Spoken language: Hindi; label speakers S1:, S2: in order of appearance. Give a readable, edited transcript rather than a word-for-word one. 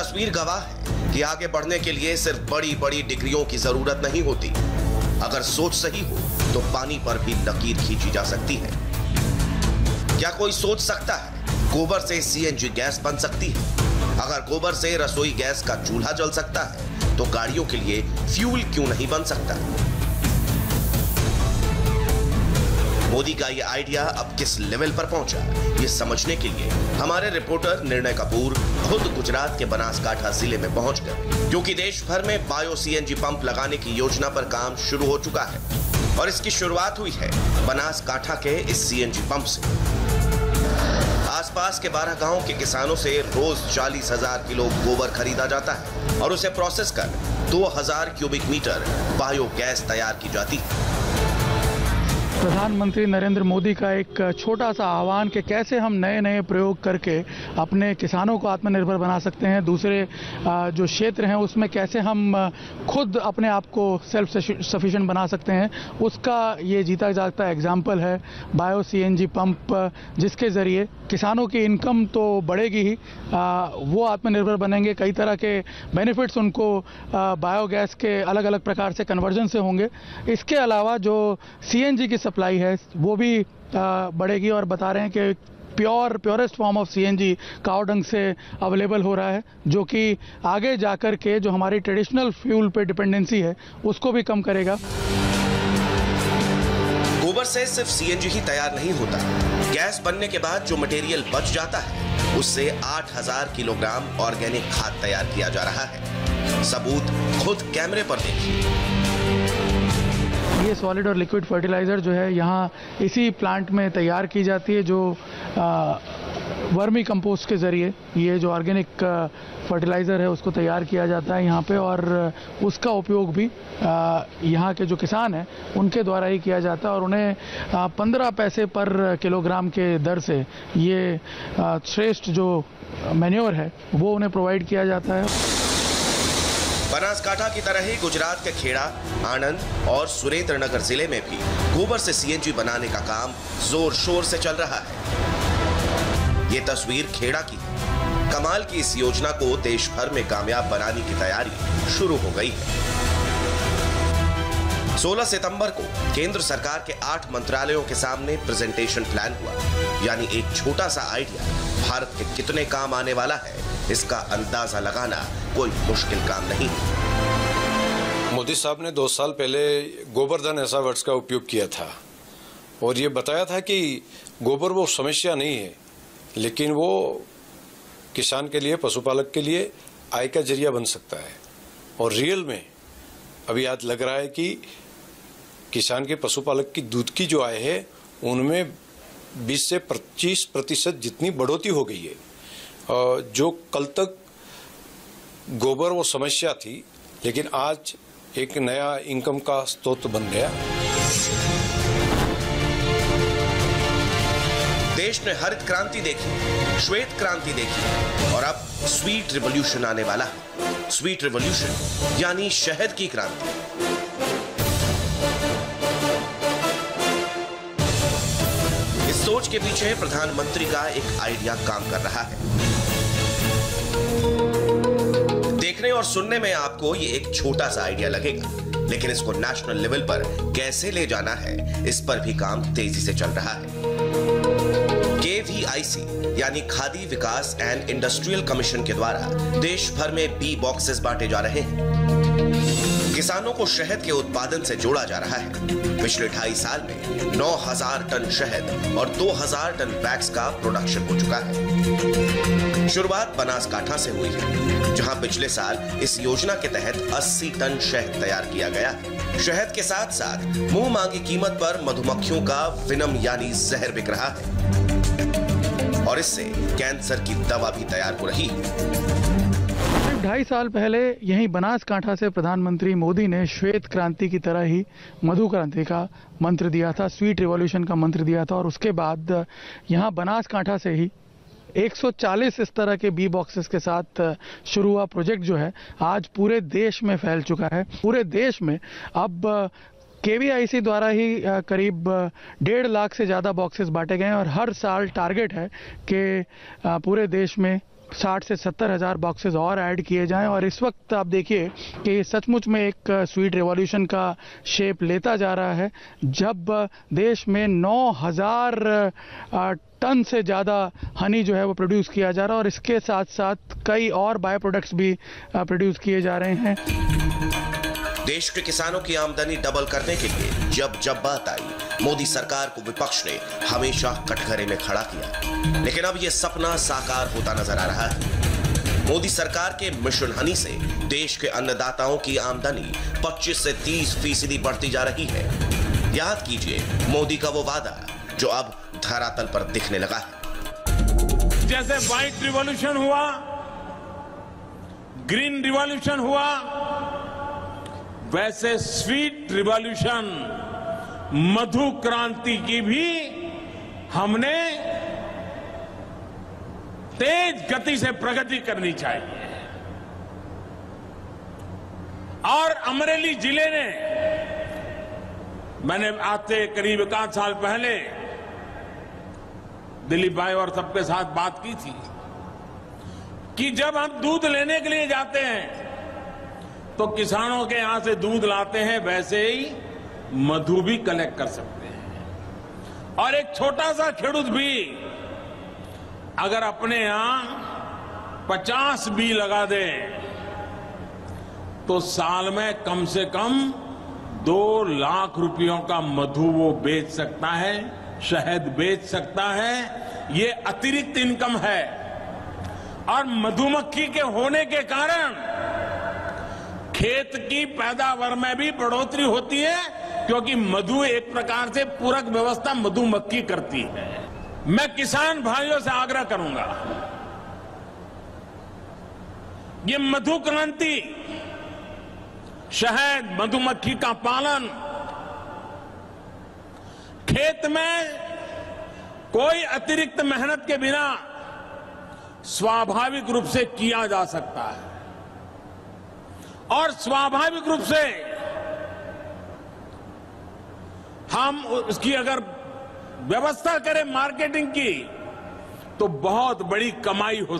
S1: तस्वीर गवाह है कि आगे बढ़ने के लिए सिर्फ बड़ी बड़ी डिग्रियों की जरूरत नहीं होती। अगर सोच सही हो तो पानी पर भी लकीर खींची जा सकती है। क्या कोई सोच सकता है गोबर से सीएनजी गैस बन सकती है? अगर गोबर से रसोई गैस का चूल्हा जल सकता है तो गाड़ियों के लिए फ्यूल क्यों नहीं बन सकता? मोदी का ये आइडिया अब किस लेवल पर पहुंचा, ये समझने के लिए हमारे रिपोर्टर निर्णय कपूर खुद गुजरात के बनासकांठा जिले में पहुंच गए, क्योंकि देश भर में बायो सीएनजी पंप लगाने की योजना पर काम शुरू हो चुका है और इसकी शुरुआत हुई है बनासकांठा के इस सीएनजी पंप से। आसपास के 12 गांवों के किसानों से रोज 40,000 किलो गोबर खरीदा जाता है और उसे प्रोसेस कर 2000 क्यूबिक मीटर बायोगैस तैयार की जाती है।
S2: प्रधानमंत्री नरेंद्र मोदी का एक छोटा सा आह्वान कि कैसे हम नए नए प्रयोग करके अपने किसानों को आत्मनिर्भर बना सकते हैं, दूसरे जो क्षेत्र हैं उसमें कैसे हम खुद अपने आप को सेल्फ सफिशिएंट बना सकते हैं, उसका ये जीता जागता एग्जाम्पल है बायो सीएनजी पंप, जिसके ज़रिए किसानों की इनकम तो बढ़ेगी ही, वो आत्मनिर्भर बनेंगे। कई तरह के बेनिफिट्स उनको बायोगैस के अलग अलग प्रकार से कन्वर्जन से होंगे। इसके अलावा जो सीएनजी की सप्लाई है वो भी बढ़ेगी और बता रहे हैं कि प्योरेस्ट फॉर्म ऑफ सीएनजी काव डंग से अवेलेबल हो रहा है, जो कि आगे जाकर के जो हमारी ट्रेडिशनल फ्यूल पे डिपेंडेंसी है उसको भी कम करेगा।
S1: गोबर से सिर्फ सीएनजी ही तैयार नहीं होता, गैस बनने के बाद जो मटेरियल बच जाता है उससे 8000 किलोग्राम ऑर्गेनिक खाद तैयार किया जा रहा है। सबूत खुद कैमरे पर देखिए।
S2: ये सॉलिड और लिक्विड फर्टिलाइज़र जो है यहाँ इसी प्लांट में तैयार की जाती है, जो वर्मी कंपोस्ट के ज़रिए ये जो ऑर्गेनिक फर्टिलाइज़र है उसको तैयार किया जाता है यहाँ पे, और उसका उपयोग भी यहाँ के जो किसान हैं उनके द्वारा ही किया जाता है और उन्हें 15 पैसे पर किलोग्राम के दर से ये श्रेष्ठ जो मैन्योर है वो उन्हें प्रोवाइड किया जाता है।
S1: बनासकांठा की तरह ही गुजरात के खेड़ा, आणंद और सुरेंद्रनगर जिले में भी गोबर से सीएनजी बनाने का काम जोर शोर से चल रहा है। ये तस्वीर खेड़ा की है। कमाल की इस योजना को देश भर में कामयाब बनाने की तैयारी शुरू हो गई है। 16 सितंबर को केंद्र सरकार के 8 मंत्रालयों के सामने प्रेजेंटेशन प्लान हुआ, यानी एक छोटा सा आइडिया भारत के कितने काम आने वाला है इसका अंदाजा लगाना कोई मुश्किल काम नहीं।
S3: मोदी साहब ने 2 साल पहले गोबर धन ऐसा वर्ड्स का उपयोग किया था और ये बताया था कि गोबर वो समस्या नहीं है, लेकिन वो किसान के लिए, पशुपालक के लिए आय का जरिया बन सकता है। और रियल में अभी आज लग रहा है कि किसान के, पशुपालक की दूध की जो आय है उनमें 20 से 25% जितनी बढ़ोतरी हो गई है। जो कल तक गोबर वो समस्या थी, लेकिन आज एक नया इनकम का स्रोत बन गया।
S1: देश ने हरित क्रांति देखी, श्वेत क्रांति देखी और अब स्वीट रिवॉल्यूशन आने वाला है। स्वीट रिवॉल्यूशन यानी शहद की क्रांति। इस सोच के पीछे प्रधानमंत्री का एक आइडिया काम कर रहा है। देखने और सुनने में आपको ये एक छोटा सा आइडिया लगेगा, लेकिन इसको नेशनल लेवल पर कैसे ले जाना है इस पर भी काम तेजी से चल रहा है। KVIC यानी खादी विकास एंड इंडस्ट्रियल कमीशन के द्वारा देश भर में बी बॉक्सेस बांटे जा रहे हैं। किसानों को शहद के उत्पादन से जोड़ा जा रहा है। पिछले 2.5 साल में 9000 टन शहद और 2000 टन वैक्स का प्रोडक्शन हो चुका है। शुरुआत बनासकांठा से हुई है, जहां पिछले साल इस योजना के तहत 80 टन शहद तैयार किया गया है। शहद के साथ साथ मुंह मांगी कीमत पर मधुमक्खियों का विनम यानी जहर बिक रहा है और इससे कैंसर की दवा भी तैयार हो रही है।
S2: 2.5 साल पहले यहीं बनासकांठा से प्रधानमंत्री मोदी ने श्वेत क्रांति की तरह ही मधु क्रांति का मंत्र दिया था, स्वीट रिवॉल्यूशन का मंत्र दिया था, और उसके बाद यहाँ बनासकांठा से ही 140 इस तरह के बी बॉक्सेस के साथ शुरू हुआ प्रोजेक्ट जो है आज पूरे देश में फैल चुका है। पूरे देश में अब KVIC द्वारा ही करीब 1.5 लाख से ज़्यादा बॉक्सेस बांटे गए हैं और हर साल टारगेट है कि पूरे देश में 60 से 70 हज़ार बॉक्सेस और ऐड किए जाएं। और इस वक्त आप देखिए कि सचमुच में एक स्वीट रिवॉल्यूशन का शेप लेता जा रहा है, जब देश में 9,000 टन से ज़्यादा हनी जो है वो प्रोड्यूस किया जा रहा है और इसके साथ साथ कई और बाय प्रोडक्ट्स भी प्रोड्यूस किए जा रहे हैं।
S1: देश के किसानों की आमदनी डबल करने के लिए जब बात आई, मोदी सरकार को विपक्ष ने हमेशा कटघरे में खड़ा किया, लेकिन अब यह सपना साकार होता नजर आ रहा है। मोदी सरकार के मिशन हनी से देश के अन्नदाताओं की आमदनी 25 से 30% बढ़ती जा रही है। याद कीजिए मोदी का वो वादा जो अब धरातल पर दिखने लगा है।
S4: जैसे व्हाइट रिवॉल्यूशन हुआ, ग्रीन रिवॉल्यूशन हुआ, वैसे स्वीट रिवॉल्यूशन, मधु क्रांति की भी हमने तेज गति से प्रगति करनी चाहिए। और अमरेली जिले ने, मैंने आज से करीब 1 साल पहले दिलीप भाई और सबके साथ बात की थी कि जब हम दूध लेने के लिए जाते हैं तो किसानों के यहां से दूध लाते हैं, वैसे ही मधु भी कलेक्ट कर सकते हैं। और एक छोटा सा खेडूत भी अगर अपने यहां 50 बी लगा दे तो साल में कम से कम 2 लाख रुपयों का मधु वो बेच सकता है, शहद बेच सकता है। ये अतिरिक्त इनकम है। और मधुमक्खी के होने के कारण खेत की पैदावार में भी बढ़ोतरी होती है, क्योंकि मधु एक प्रकार से पूरक व्यवस्था मधुमक्खी करती है। मैं किसान भाइयों से आग्रह करूंगा, ये मधु क्रांति, शहद, मधुमक्खी का पालन खेत में कोई अतिरिक्त मेहनत के बिना स्वाभाविक रूप से किया जा सकता है। और स्वाभाविक रूप से हम उसकी अगर व्यवस्था करें मार्केटिंग की तो बहुत बड़ी कमाई हो सकती है।